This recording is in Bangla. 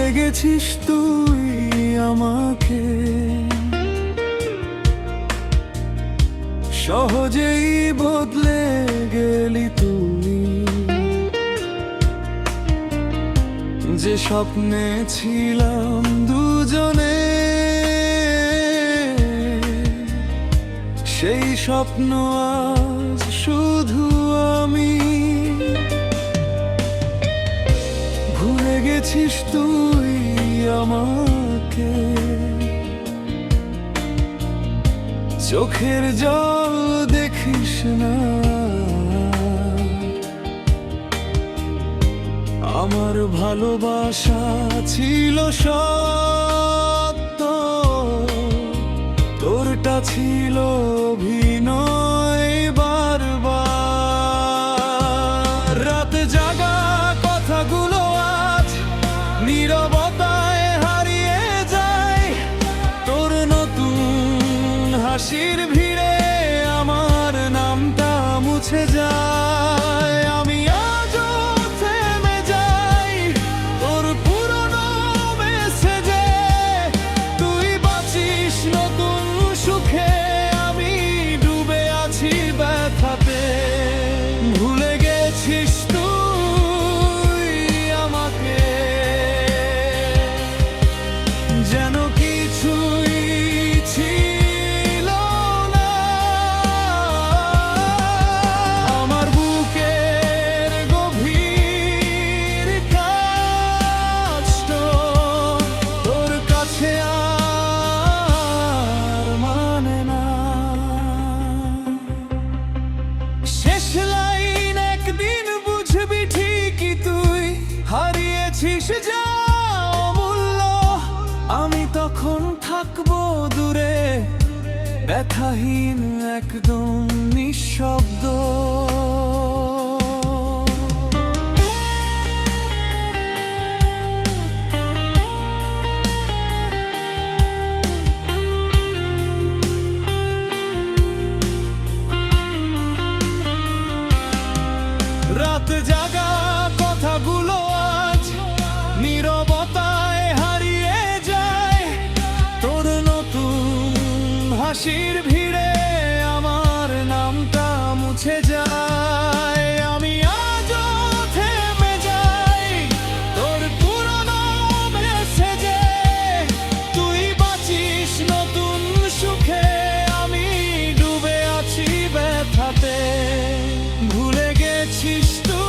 ভুলে গেছিস তুই আমাকে, সহজেই বদলে গেলি তুই। যে স্বপ্নে ছিলাম দুজনে, সেই স্বপ্ন আজ শুধু আমি। ভুলে গেছিস তুই আমাকে, চোখের জল দেখিস না। আমার ভালোবাসা ছিল সত্য, তোরটা ছিল অভিনয় বারবার। রাত জাগা কথাগুলো আজ নীরবতায় হারিয়ে যায়, তোর নতুন হাসির ভিড়ে আমার নামটা মুছে যায়। আমি আজও থেমে যাই তোর পুরনো মেসেজে, তুই বাঁচিস নতুন সুখে, আমি ডুবে আছি ব্যথাতে। ভুলে গেছিস তুই আমাকে, যেন কিছুই ছিল না। আমার বুকের গভীর কষ্ট তোর কাছে আর মানে না। শেষ লাইন একদিন বুঝবি ঠিকই, তুই হারিয়েছিস যা অমূল্য। আমি তখন থাকবো দূরে, ব্যথাহীন একদম নিঃশব্দ। রাত জাগা কথাগুলো আজ নীরবতায় হারিয়ে যায়, তোর নতুন হাসির ভিড়ে আমার নামটা মুছে যায়। আমি আজও থেমে যাই তোর পুরনো মেসেজে, তুই বাঁচিস নতুন সুখে, আমি ডুবে আছি ব্যথাতে। ভুলে গেছিস তুই